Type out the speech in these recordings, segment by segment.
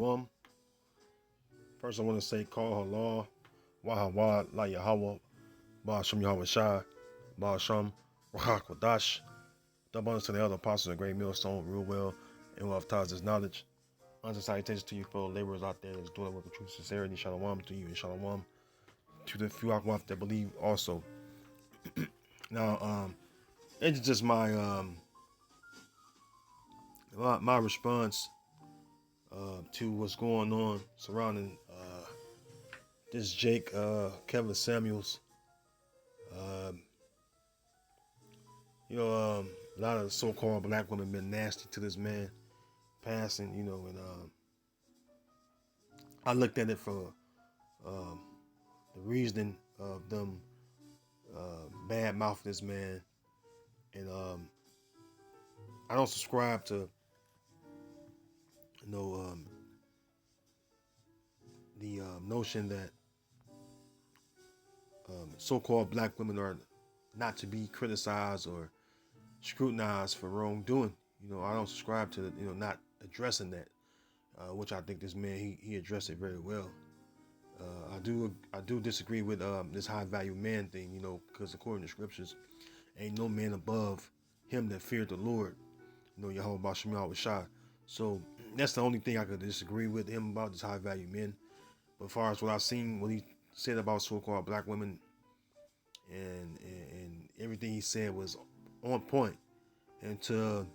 Shalom. First, I want to say, call Allah, Wahawad, La Yahweh, Ba'asham Yahweh Shai, Ba'asham, Rahak Wadash. Double honors to the elder apostles of Great Millstone, rule well, and who have taught us knowledge. Honors and salutations to you fellow laborers out there that's doing it with the true sincerity. Shalom to you and shalom to the few Akwaf that believe also. Now, it's just my response to what's going on surrounding this Jake Kevin Samuels. Um, a lot of so-called black women been nasty to this man passing. And I looked at it for the reasoning of them bad mouth this man, and I don't subscribe to the notion that so-called black women are not to be criticized or scrutinized for wrongdoing. I don't subscribe to not addressing that, which I think this man he addressed it very well. I do disagree with this high value man thing, because according to scriptures, ain't no man above him that feared the Lord. Yahweh Bashem Yahweh Shai. So that's the only thing I could disagree with him about, this high value men. But as far as what I've seen, what he said about so-called black women, and everything he said was on point. And to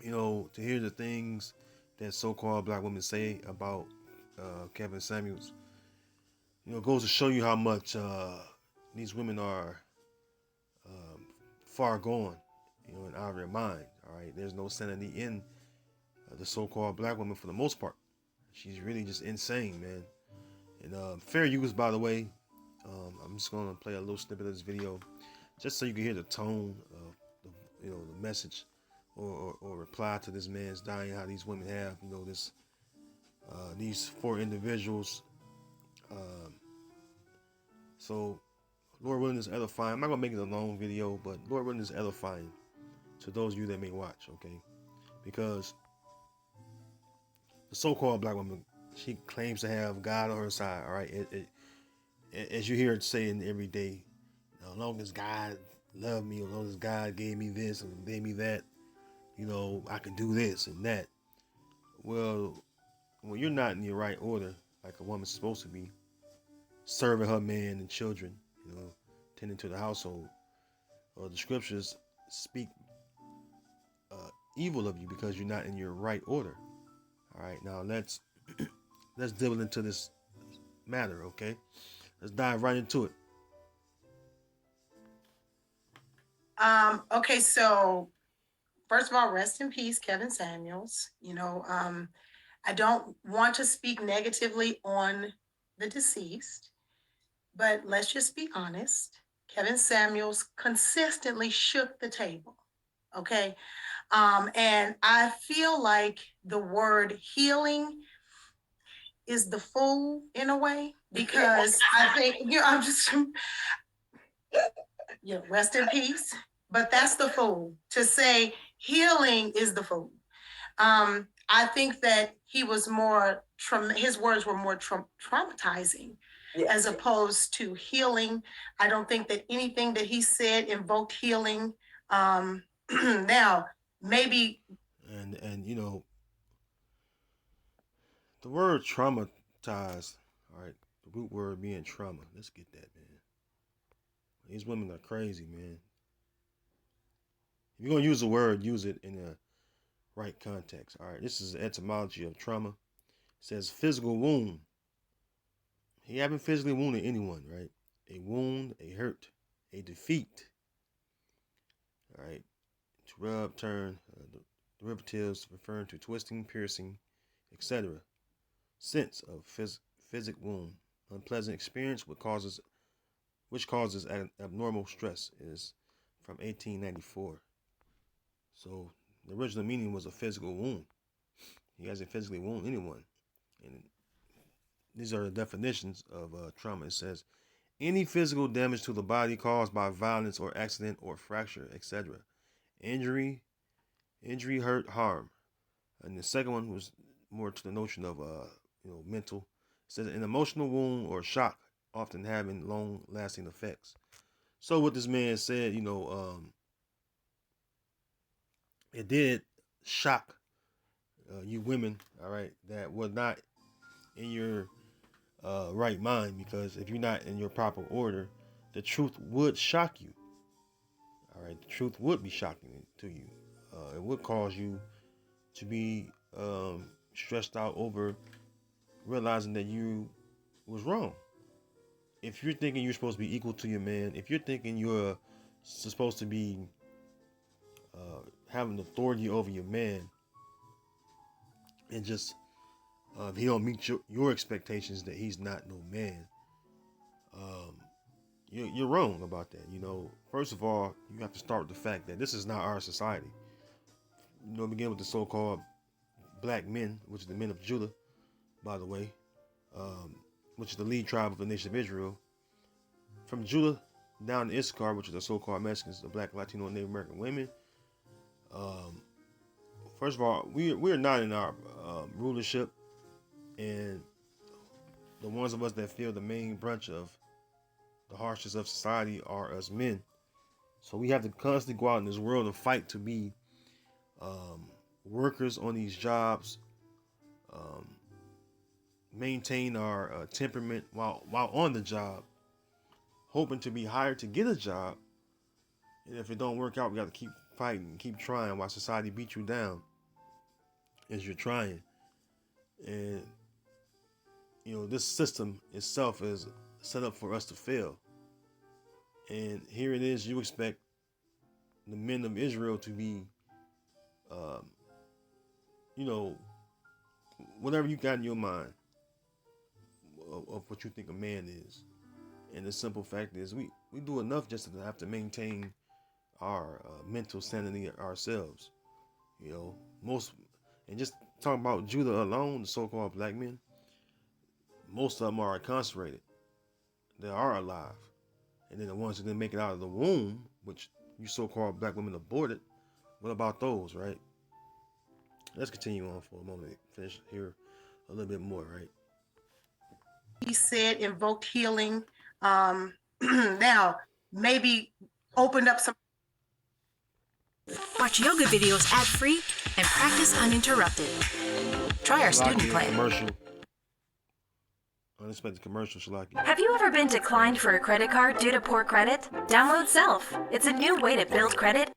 hear the things that so-called black women say about Kevin Samuels, goes to show you how much these women are far gone, and out of their mind. All right, there's no sanity in the so-called black woman for the most part. She's really just insane, man. And fair use, by the way. I'm just gonna play a little snippet of this video, just so you can hear the tone of the message or reply to this man's dying. How these women have, these four individuals. So, Lord willing, is edifying. I'm not gonna make it a long video, but Lord willing, is edifying to those of you that may watch. Okay, because the so-called black woman, she claims to have God on her side. All right, as you hear it saying every day, as long as God loved me, as long as God gave me this and gave me that, I can do this and that. Well, when you're not in your right order, like a woman's supposed to be, serving her man and children, tending to the household, the scriptures speak evil of you because you're not in your right order. All right, now let's delve into this matter, okay? Let's dive right into it. Okay, so first of all, rest in peace, Kevin Samuels. I don't want to speak negatively on the deceased, but let's just be honest. Kevin Samuels consistently shook the table. Okay. And I feel like the word healing is the fool in a way, because I think, I'm just, rest in peace. But that's the fool. To say healing is the fool. I think that he was more, his words were more traumatizing, as opposed to healing. I don't think that anything that he said invoked healing. Now, maybe. And the word traumatized, all right, the root word being trauma. Let's get that, man. These women are crazy, man. If you're going to use a word, use it in a right context. All right, this is the etymology of trauma. It says physical wound. He haven't physically wounded anyone, right? A wound, a hurt, a defeat. All right, to rub, turn, the derivatives referring to twisting, piercing, etc. Sense of physic wound. Unpleasant experience which causes abnormal stress is from 1894. So the original meaning was a physical wound. He hasn't physically wounded anyone. And these are the definitions of trauma. It says, any physical damage to the body caused by violence or accident or fracture, etc. Injury, hurt, harm. And the second one was more to the notion of mental. It says an emotional wound or shock often having long lasting effects. So what this man said, it did shock you women, all right, that were not in your right mind, because if you're not in your proper order, the truth would shock you. All right, the truth would be shocking to you. It would cause you to be stressed out over realizing that you was wrong. If you're thinking you're supposed to be equal to your man, if you're thinking you're supposed to be having authority over your man, and just if he don't meet your expectations, that he's not no man, um, you're wrong about that. First of all, you have to start with the fact that this is not our society. Begin with the so-called black men, which is the men of Judah, by the way, which is the lead tribe of the nation of Israel. From Judah down to Issachar, which is the so-called Mexicans, the black, Latino, and Native American women. First of all, we're not in our rulership, and the ones of us that feel the main branch of the harshness of society are us men. So we have to constantly go out in this world and fight to be workers on these jobs, maintain our temperament while on the job, hoping to be hired to get a job. And if it don't work out, we got to keep fighting, keep trying while society beats you down as you're trying. And this system itself is set up for us to fail. And here it is, you expect the men of Israel to be, whatever you got in your mind of what you think a man is. And the simple fact is, we do enough just to have to maintain our mental sanity ourselves. Most, and just talking about Judah alone, the so-called black men, most of them are incarcerated. They are alive. And then the ones who didn't make it out of the womb, which you so-called black women aborted, what about those, right? Let's continue on for a moment. Finish here a little bit more, right? He said invoked healing. Now, maybe opened up some. Watch yoga videos ad-free and practice uninterrupted. Try our student plan. Commercial. Unexpected commercial, Shalaki. Have you ever been declined for a credit card due to poor credit? Download Self. It's a new way to build credit.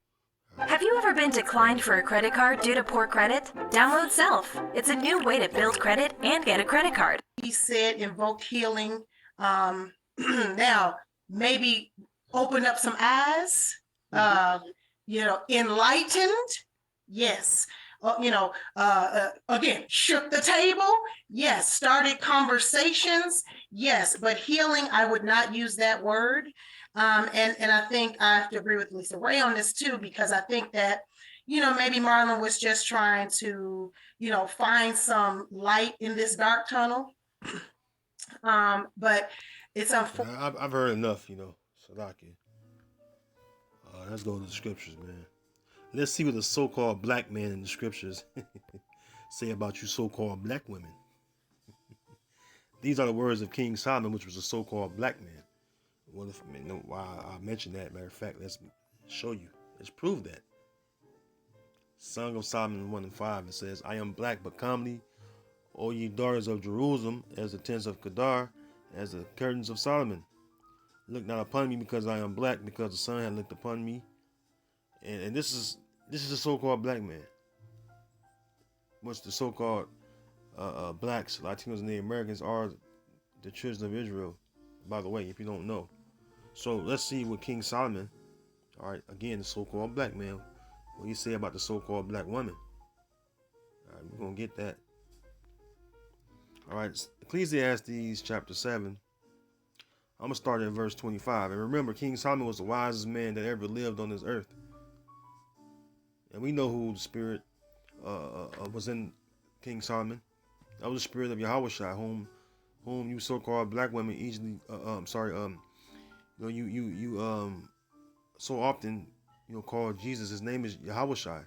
Have you ever been declined for a credit card due to poor credit? Download Self. It's a new way to build credit and get a credit card. He said invoked healing. Now, maybe open up some eyes. Enlightened. Yes. Again, shook the table. Yes. Started conversations. Yes. But healing, I would not use that word. And I think I have to agree with Lisa Ray on this too, because I think that, maybe Marlon was just trying to, find some light in this dark tunnel. But it's unfortunate. I've heard enough, Salaki. Let's go to the scriptures, man. Let's see what the so-called black man in the scriptures say about you so-called black women. These are the words of King Solomon, which was a so-called black man. Why I mentioned that, matter of fact, let's show you. Let's prove that. Song of Solomon 1:5, it says, I am black but comely, O ye daughters of Jerusalem, as the tents of Kedar, as the curtains of Solomon. Look not upon me because I am black, because the sun had looked upon me. And this is a so-called black man. Which the so-called blacks, Latinos, and Native Americans are the children of Israel, by the way, if you don't know. So let's see what King Solomon, all right, again, the so-called black man, what he say about the so-called black woman. All right, we're going to get that. All right, Ecclesiastes chapter 7. I'm going to start at verse 25. And remember, King Solomon was the wisest man that ever lived on this earth. And we know who the spirit was in King Solomon. That was the spirit of Yahushua, whom you so-called black women easily, so often, call Jesus. His name is Yahushua.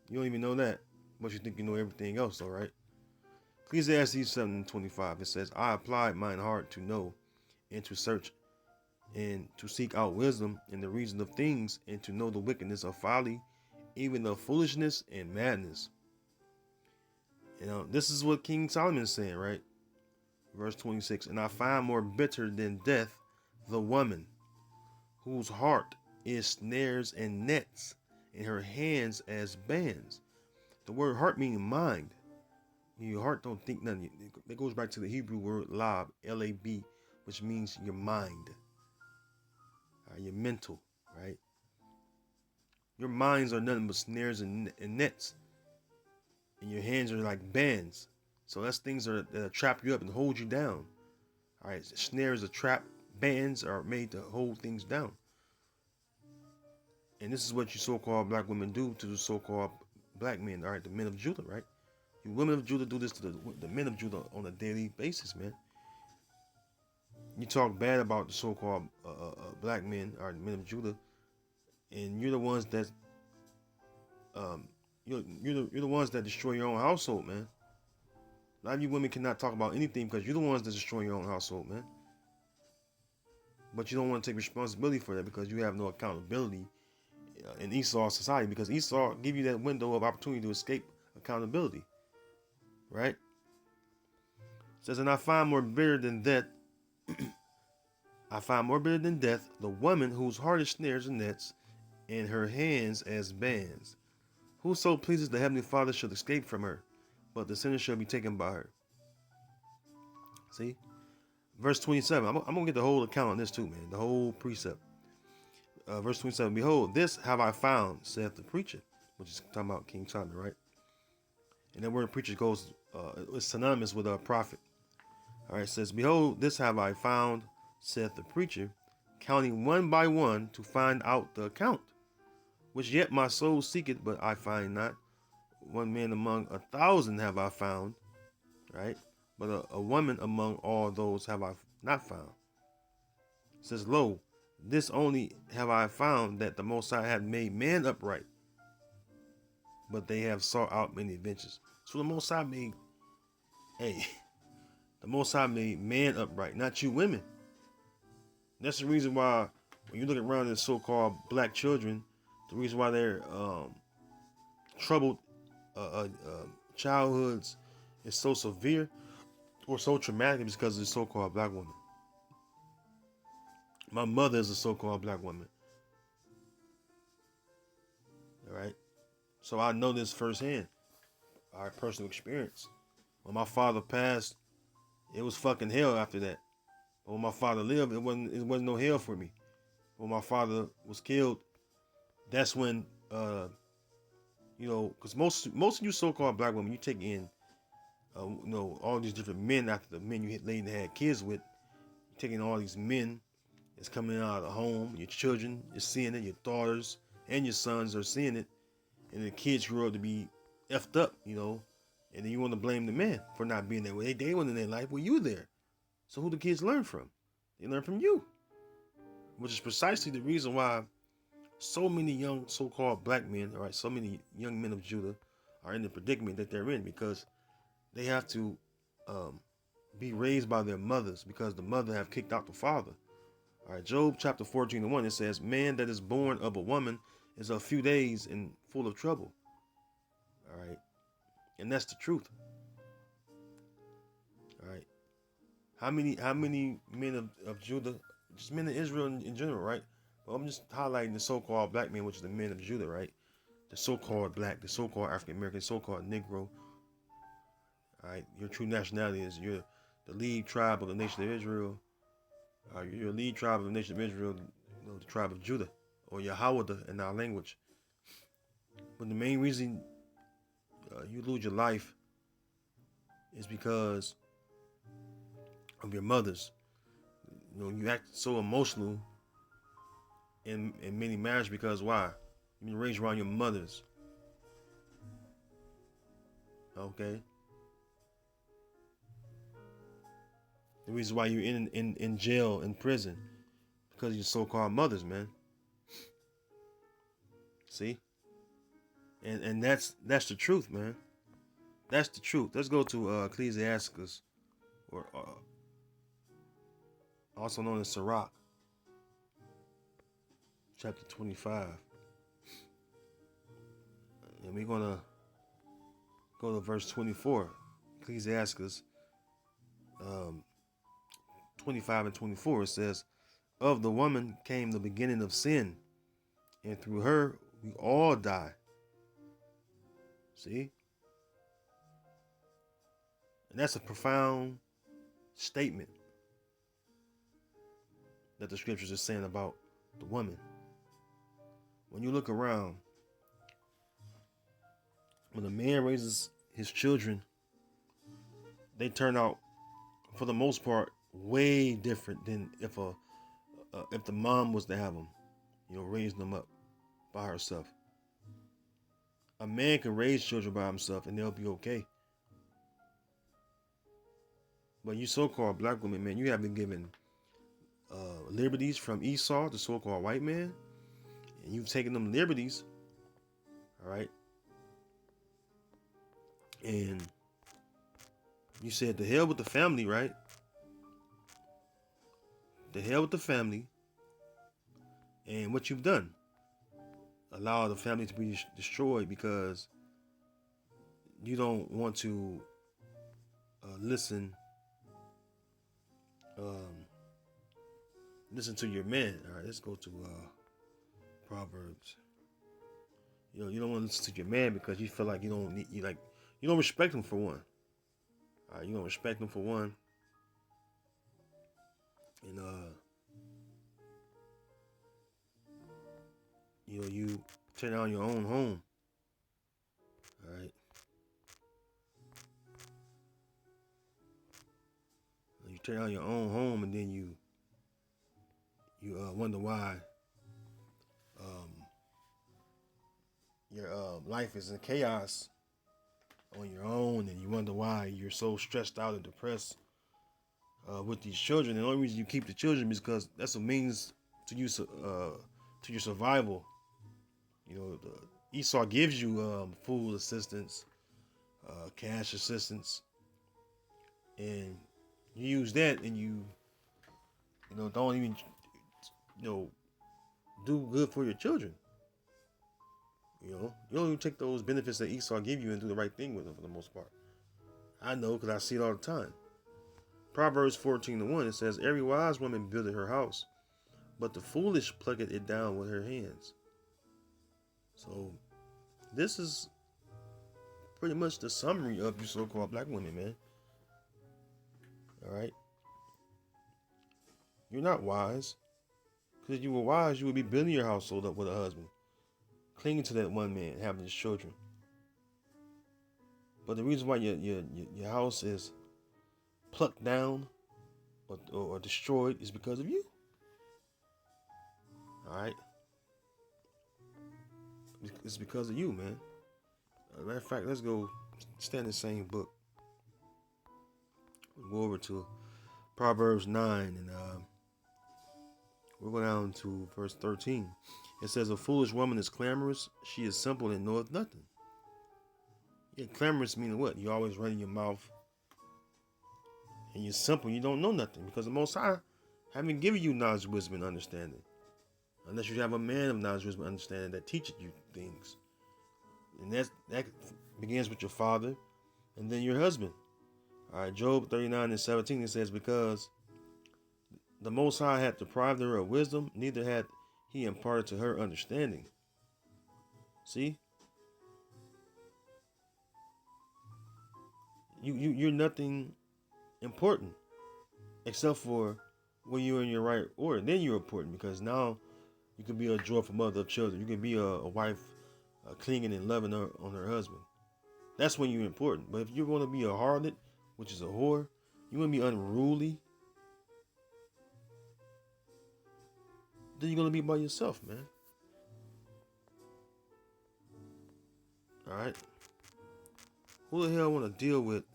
You don't even know that, but you think you know everything else, though, right? Ecclesiastes 7:25. It says, I applied mine heart to know and to search and to seek out wisdom and the reason of things and to know the wickedness of folly, even of foolishness and madness. You know, this is what King Solomon is saying, right? Verse 26. And I find more bitter than death the woman whose heart is snares and nets, and her hands as bands. The word heart meaning mind. Your heart don't think nothing. It goes back to the Hebrew word lab, L-A-B, which means your mind, your mental, right? Your minds are nothing but snares and nets, and your hands are like bands. So that's things that trap you up and hold you down. All right, snares are trap, bands are made to hold things down. And this is what you so-called black women do to the so-called black men, all right, the men of Judah, right? You women of Judah do this to the men of Judah on a daily basis, man. You talk bad about the so-called black men, or the men of Judah, and you're the ones that you're the ones that destroy your own household, man. A lot of you women cannot talk about anything because you're the ones that destroy your own household, man. But you don't want to take responsibility for that because you have no accountability in Esau society, because Esau give you that window of opportunity to escape accountability, right? It says, and I find more bitter than death. I find more bitter than death the woman whose heart is snares and nets, and her hands as bands. Whoso pleases the heavenly Father shall escape from her, but the sinner shall be taken by her. See? Verse 27. I'm going to get the whole account on this too, man. The whole precept. Verse 27. Behold, this have I found, saith the preacher. Which is talking about King Solomon, right? And that word preacher goes, it's synonymous with a prophet. All right, it says, behold, this have I found, saith the preacher, counting one by one to find out the account, which yet my soul seeketh, but I find not. One man among 1,000 have I found, right? But a woman among all those have I not found. It says, lo, this only have I found, that the Most High hath made man upright, but they have sought out many adventures. So the Most High made, the Most High made man upright, not you women. And that's the reason why when you look around at so-called black children, the reason why they're troubled childhoods is so severe or so traumatic is because of the so-called black woman. My mother is a so-called black woman. All right. So I know this firsthand. Our personal experience. When my father passed, it was fucking hell after that. But when my father lived, it wasn't no hell for me. When my father was killed, that's when because most of you so-called black women, you take in all these different men after the men you laid and had kids with. You're taking all these men that's coming out of the home, your children, you're seeing it, your daughters and your sons are seeing it, and the kids grow up to be effed up, and then you want to blame the man for not being there. Well, they weren't in their life, well, you were there. So who the kids learn from? They learn from you, which is precisely the reason why so many young so-called black men, all right, so many young men of Judah are in the predicament that they're in, because they have to be raised by their mothers, because the mother have kicked out the father. All right, Job chapter 14:1, it says, man that is born of a woman is a few days and full of trouble. All right, and that's the truth. All right, how many men of Judah, just men of Israel in general, right? Well, I'm just highlighting the so-called black men, which is the men of Judah, right? The so-called black, the so-called African American, so-called Negro. All right, your true nationality is you're the lead tribe of the nation of Israel. You're a lead tribe of the nation of Israel, the tribe of Judah, or Yahweh in our language. But the main reason you lose your life is because of your mothers. You act so emotional in many marriages because why? You've been raised around your mothers. Okay? The reason why you're in jail, in prison, because of your so-called mothers, man. See? And that's the truth, man. That's the truth. Let's go to Ecclesiasticus, or also known as Sirach, chapter 25. And we're going to go to verse 24. Ecclesiasticus 25 and 24. It says, of the woman came the beginning of sin, and through her we all die. See? And that's a profound statement that the scriptures are saying about the woman. When you look around, when a man raises his children, they turn out, for the most part, way different than if the mom was to have them, raising them up by herself. A man can raise children by himself and they'll be okay. But you so-called black women, man, you have been given liberties from Esau, the so-called white man, and you've taken them liberties, all right? And you said, the hell with the family, right? The hell with the family. And what you've done, allow the family to be destroyed because you don't want to listen to your man. All right, let's go to Proverbs. You don't want to listen to your man because you feel like you don't respect him for one. All right, you don't respect him for one, and you tear down your own home. All right, you tear down your own home, and then you wonder why your life is in chaos on your own, and you wonder why you're so stressed out and depressed with these children. And the only reason you keep the children is because that's a means to you to your survival. Esau gives you food assistance, cash assistance, and you use that, and you don't even do good for your children. You don't even take those benefits that Esau give you and do the right thing with them for the most part. I know because I see it all the time. Proverbs 14:1, it says, every wise woman buildeth her house, but the foolish plucketh it down with her hands. So this is pretty much the summary of you so-called black women, man. All right? You're not wise. Because if you were wise, you would be building your household up with a husband, clinging to that one man, having his children. But the reason why your house is plucked down or destroyed is because of you. All right? It's because of you, man. As a matter of fact, let's go stand in the same book. We'll go over to Proverbs 9, and we'll go down to verse 13. It says, a foolish woman is clamorous. She is simple and knoweth nothing. Yeah, clamorous meaning what? You always running your mouth. And you're simple. You don't know nothing. Because the Most High haven't given you knowledge, wisdom, and understanding. Unless you have a man of knowledge, wisdom, and understanding that teaches you things. And that begins with your father and then your husband. All right, Job 39:17, it says, because the Most High hath deprived her of wisdom, neither hath he imparted to her understanding. See? You're nothing important except for when you're in your right order. Then you're important because now you can be a joyful mother of children. You can be a wife clinging and loving on her husband. That's when you're important. But if you're going to be a harlot, which is a whore, you want to be unruly, then you're going to be by yourself, man. All right? Who the hell want to deal with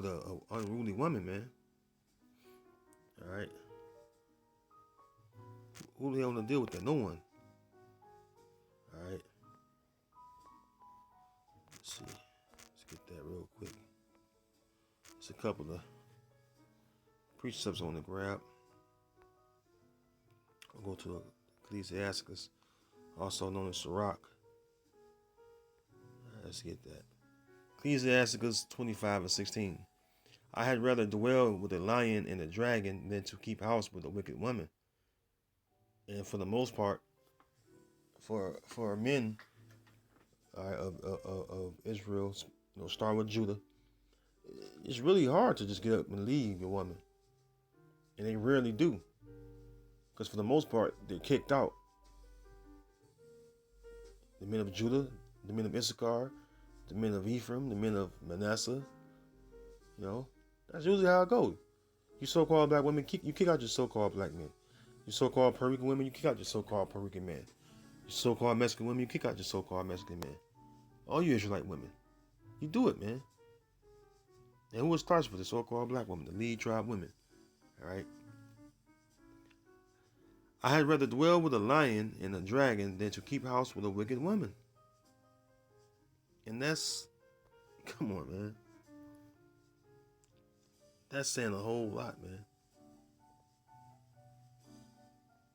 a unruly woman, man? All right? Who the hell want to deal with that? No one. All right? Just a couple of precepts on the grab. I'll go to Ecclesiasticus, also known as Sirach. Let's get that. Ecclesiasticus 25:16. I had rather dwell with a lion and a dragon than to keep house with a wicked woman. And for the most part, for men of Israel, start with Judah, it's really hard to just get up and leave your woman. And they rarely do. Because for the most part, they're kicked out. The men of Judah, the men of Issachar, the men of Ephraim, the men of Manasseh, that's usually how it goes. You so-called black women, you kick out your so-called black men. You so-called Puerto Rican women, you kick out your so-called Puerto Rican men. You so-called Mexican women, you kick out your so-called Mexican men. All you Israelite women, you do it, man. And who it starts with? The so-called black woman, the lead tribe women. All right. I had rather dwell with a lion and a dragon than to keep house with a wicked woman. And that's, come on, man. That's saying a whole lot, man.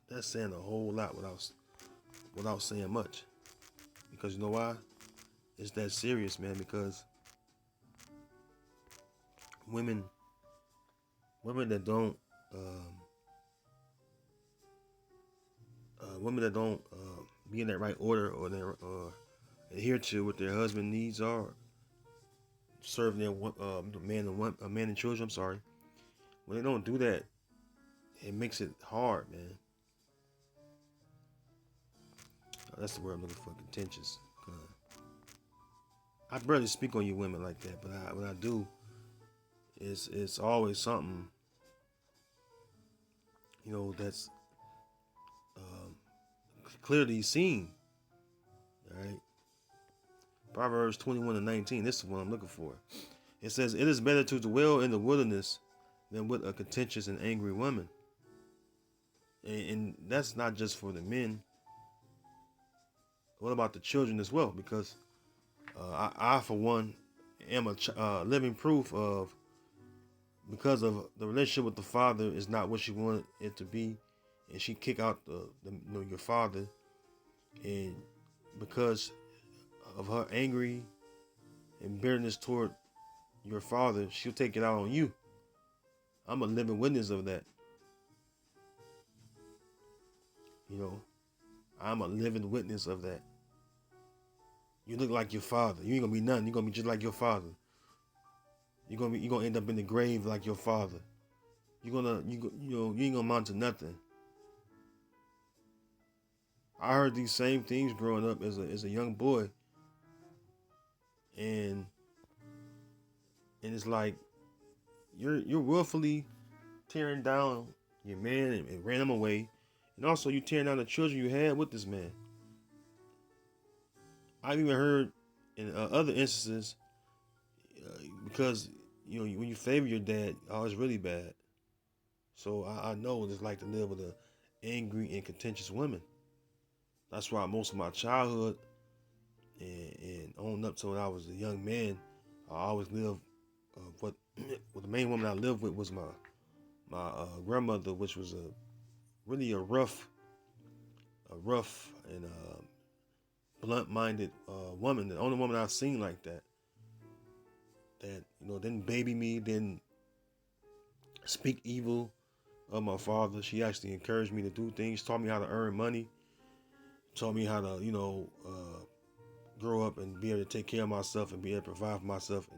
That's saying a whole lot without saying much. Because you know why? It's that serious, man. Because women that don't be in that right order, or they adhere to what their husband needs are, serving their man and children. I'm sorry. When they don't do that, it makes it hard, man. That's the word I'm looking for, contentious. I barely speak on you women like that, but when I do, it's always something, that's clearly seen. All right. Proverbs 21:19. This is what I'm looking for. It says, "It is better to dwell in the wilderness than with a contentious and angry woman." And that's not just for the men. What about the children as well? Because I for one, am a living proof of, because of the relationship with the father is not what she wanted it to be, and she kick out your father, and because of her angry and bitterness toward your father, she'll take it out on you. I'm a living witness of that. I'm a living witness of that. You look like your father. You ain't gonna be nothing. You're gonna be just like your father. You're gonna end up in the grave like your father. You ain't gonna amount to nothing. I heard these same things growing up as a young boy, and it's like you're willfully tearing down your man and ran him away, and also you tearing down the children you had with this man. I've even heard in other instances, because when you favor your dad, it's really bad. So I know what it's like to live with an angry and contentious woman. That's why most of my childhood and on up to when I was a young man, I always lived. What the main woman I lived with was my grandmother, which was really a rough and blunt-minded woman. The only woman I've seen like that didn't baby me, didn't speak evil of my father. She actually encouraged me to do things, taught me how to earn money, taught me how to grow up and be able to take care of myself and be able to provide for myself,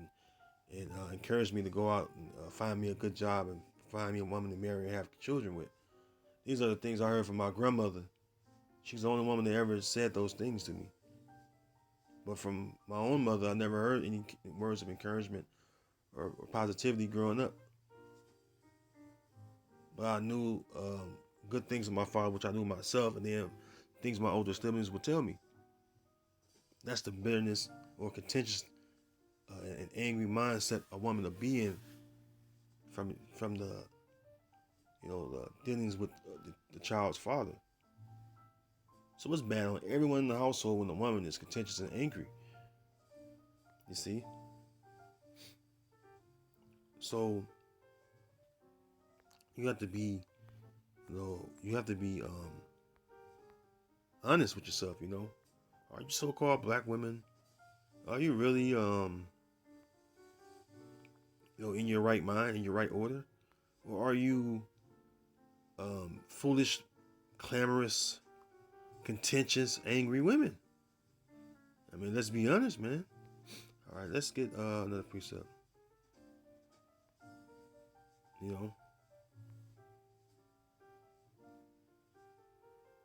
and encouraged me to go out and find me a good job and find me a woman to marry and have children with. These are the things I heard from my grandmother. She's the only woman that ever said those things to me. But from my own mother, I never heard any words of encouragement or positivity growing up. But I knew good things of my father, which I knew myself, and then things my older siblings would tell me. That's the bitterness or contentious and angry mindset a woman to be in from the the dealings with the child's father. So it's bad on everyone in the household when the woman is contentious and angry. You see? So you have to be, honest with yourself. Are you so-called black women? Are you really, in your right mind, in your right order, or are you, foolish, clamorous, contentious, angry women? I mean, let's be honest, man. All right, let's get another precept.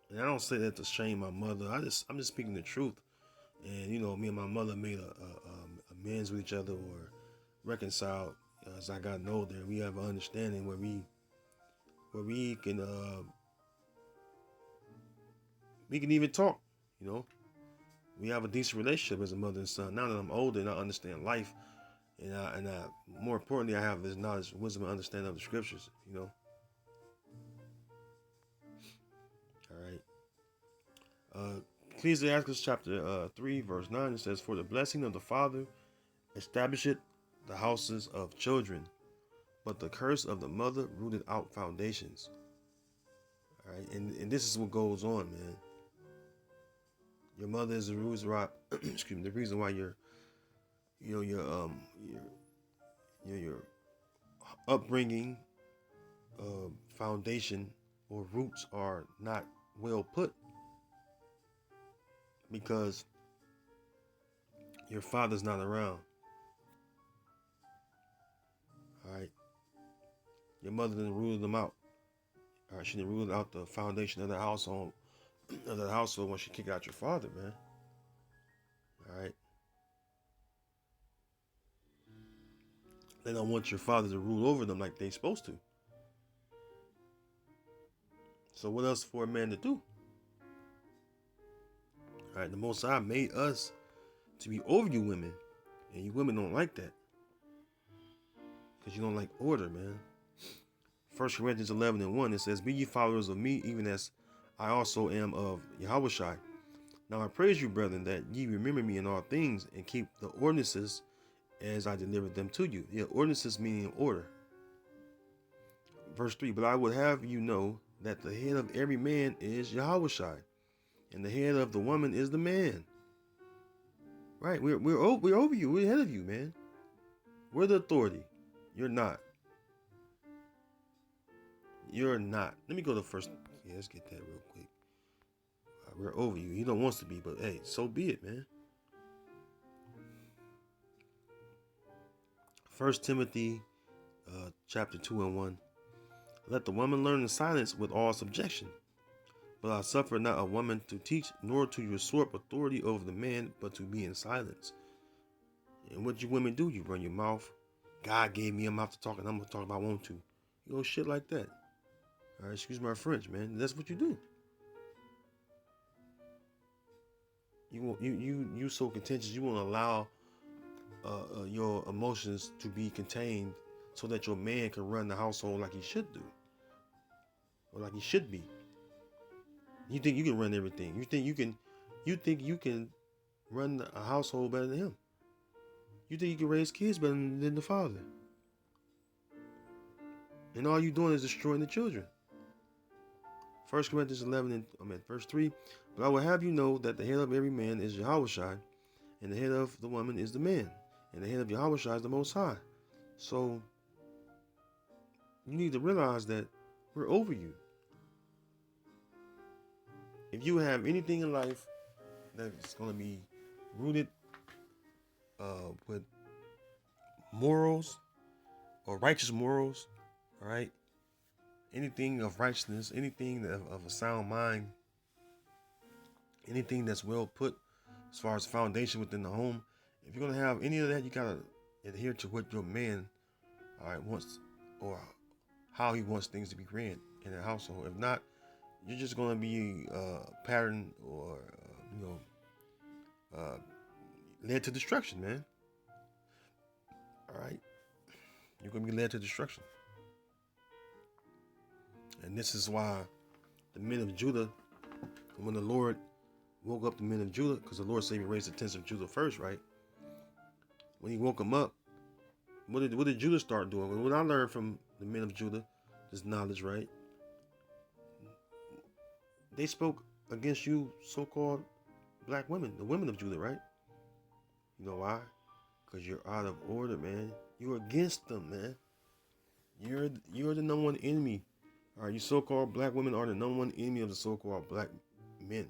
And I don't say that to shame my mother. I'm just speaking the truth. And me and my mother made amends with each other, or reconciled as I got older. We have an understanding where we can even talk. We have a decent relationship as a mother and son. Now that I'm older and I understand life, and more importantly, I have this knowledge, wisdom, and understanding of the scriptures. All right. Ecclesiastes chapter 3, verse 9, it says, "For the blessing of the father establisheth the houses of children, but the curse of the mother rooted out foundations." All right, and this is what goes on, man. Your mother is the reason why. Excuse me. The reason why your upbringing, foundation, or roots are not well put, because your father's not around. All right. Your mother didn't rule them out. All right. She didn't rule out the foundation of the household, when she kicked out your father, man. All right. They don't want your father to rule over them like they're supposed to. So what else for a man to do? All right. The Most High made us to be over you women, and you women don't like that, because you don't like order, man. 1 Corinthians 11:1, it says, "Be ye followers of me, even as I also am of Yahushua. Now I praise you, brethren, that ye remember me in all things, and keep the ordinances as I delivered them to you." Yeah, ordinances meaning order. Verse 3, "But I would have you know that the head of every man is Yahushua, and the head of the woman is the man." Right, we're over you. We're ahead of you, man. We're the authority. You're not. You're not. Let me go to first. Yeah, let's get that real quick. We're over you. He don't want us to be, but hey, so be it, man. 1 Timothy chapter 2:1. "Let the woman learn in silence with all subjection. But I suffer not a woman to teach, nor to usurp authority over the man, but to be in silence." And what you women do, you run your mouth. God gave me a mouth to talk, and I'm going to talk if I want to. Shit like that. All right, excuse my French, man. That's what you do. You so contentious. You won't allow your emotions to be contained, so that your man can run the household like he should do, or like he should be. You think you can run everything. You think you can run a household better than him. You think you can raise kids better than the father. And all you doing is destroying the children. 1 Corinthians 11, verse 3, "But I will have you know that the head of every man is Yahushua, and the head of the woman is the man, and the head of Yahushua is the Most High." So you need to realize that we're over you. If you have anything in life that's going to be rooted with morals, or righteous morals, all right, anything of righteousness, anything of a sound mind, anything that's well put as far as foundation within the home, if you're going to have any of that, you got to adhere to what your man, all right, wants, or how he wants things to be ran in the household. If not, you're just going to be pattern, or led to destruction, man. All right, you're going to be led to destruction. And this is why the men of Judah, when the Lord woke up the men of Judah, because the Lord said he raised the tents of Judah first, right? When he woke them up, what did Judah start doing? What I learned from the men of Judah, this knowledge, right? They spoke against you, so-called black women, the women of Judah, right? You know why? Because you're out of order, man. You're against them, man. You're the number one enemy. All right, you so-called black women are the number one enemy of the so-called black men.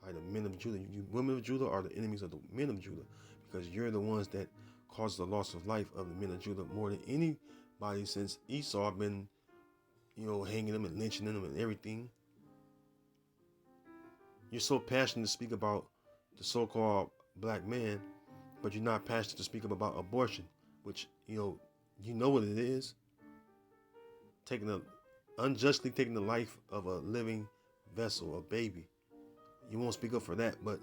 All right, the men of Judah. You women of Judah are the enemies of the men of Judah because you're the ones that caused the loss of life of the men of Judah more than anybody since Esau been, hanging them and lynching them and everything. You're so passionate to speak about the so-called black man, but you're not passionate to speak about abortion, which, you know what it is. Unjustly taking the life of a living vessel, a baby. You won't speak up for that, but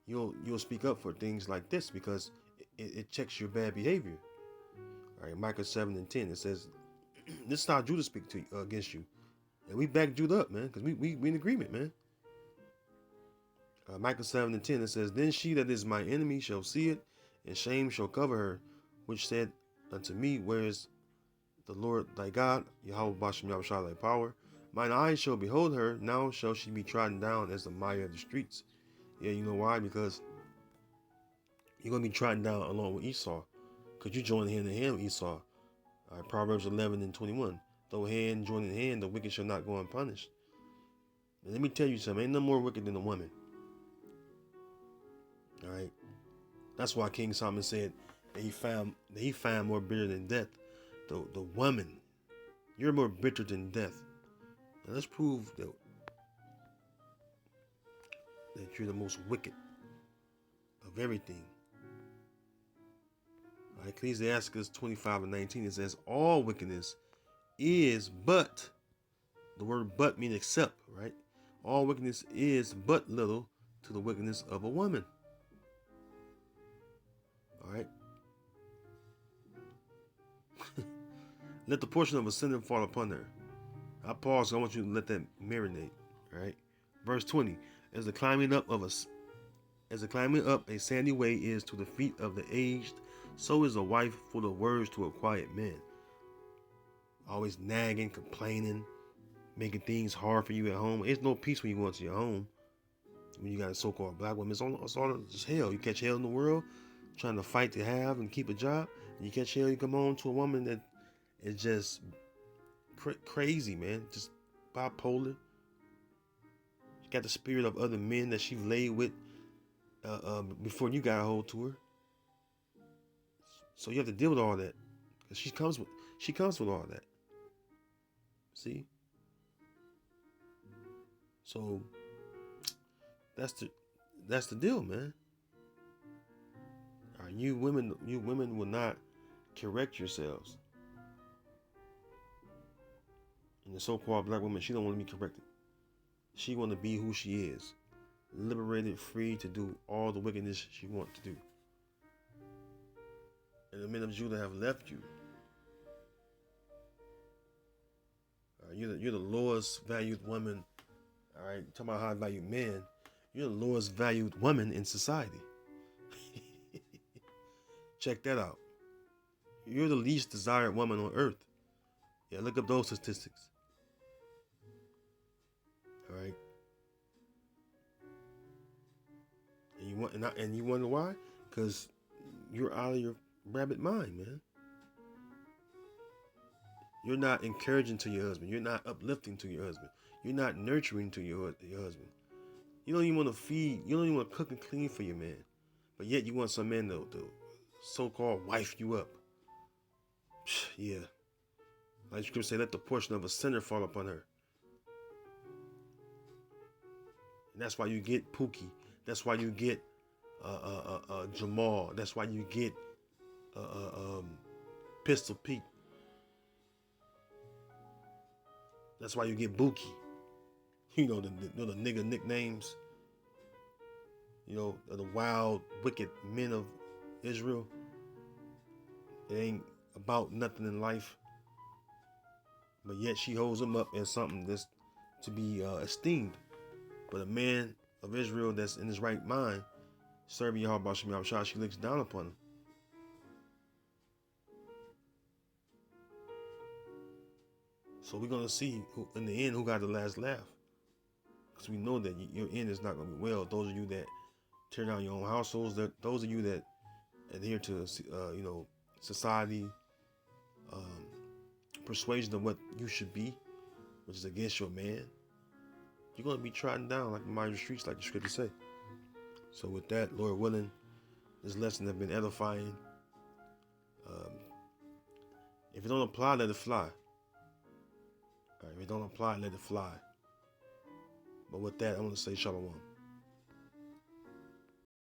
you'll speak up for things like this because it checks your bad behavior. All right, Micah 7:10, it says, this is how Judah speak to against you. And we back Judah up, man, because we in agreement, man. Micah 7:10, it says, then she that is my enemy shall see it, and shame shall cover her, which said unto me, where is the Lord thy God, Yahweh Bashem Yahushua thy power? Mine eyes shall behold her, now shall she be trodden down as the mire of the streets. Yeah, you know why? Because you're going to be trodden down along with Esau, because you join hand in hand with Esau. Proverbs 11:21, though hand join in hand, the wicked shall not go unpunished. And let me tell you something, ain't no more wicked than a woman. All right, that's why King Solomon said that he found more bitter than death. The woman, you're more bitter than death. Now let's prove that you're the most wicked of everything. All right, Ecclesiastes 25:19, it says all wickedness is but, the word but means except, right? All wickedness is but little to the wickedness of a woman. All right. Let the portion of a sinner fall upon her. I pause. I want you to let that marinate. All right. Verse 20. As the climbing up a sandy way is to the feet of the aged, so is a wife full of words to a quiet man. Always nagging, complaining, making things hard for you at home. There's no peace when you go into your home. When you got a so-called black woman, it's all just hell. You catch hell in the world, trying to fight to have and keep a job. And you catch hell, you come on to a woman that is just crazy, man. Just bipolar. She got the spirit of other men that she laid with before you got a hold to her. So you have to deal with all that. Because she comes with all that. See? So that's the deal, man. You women will not correct yourselves. And the so-called black woman, she don't want to be corrected. She want to be who she is, liberated, free to do all the wickedness she wants to do. And the men of Judah have left you. You're the lowest valued woman. All right, talking about high valued men. You're the lowest valued woman in society. Check that out. You're the least desired woman on earth. Yeah, look up those statistics. All right. And you wonder why? Because you're out of your rabbit mind, man. You're not encouraging to your husband. You're not uplifting to your husband. You're not nurturing to your husband. You don't even want to feed. You don't even want to cook and clean for your man. But yet you want some man to so-called wife you up. Yeah. Like scripture say, let the portion of a sinner fall upon her. And that's why you get Pookie. That's why you get Jamal. That's why you get Pistol Pete. That's why you get Buki. You know the nigga nicknames. You know, the wild, wicked men of Israel. It ain't about nothing in life. But yet she holds them up as something that's to be esteemed. But a man of Israel that's in his right mind, serving Yahweh Bashem Yahushua, she looks down upon him. So we're gonna see who, in the end, who got the last laugh. Because we know that your end is not gonna be well. Those of you that tear down your own households, those of you that adhere to, society, persuasion of what you should be, which is against your man, you're gonna be trodden down like the mighty streets, like the scriptures say. So with that, Lord willing, this lesson has been edifying. If it don't apply, let it fly. All right, if it don't apply, let it fly. But with that, I'm gonna say shalom.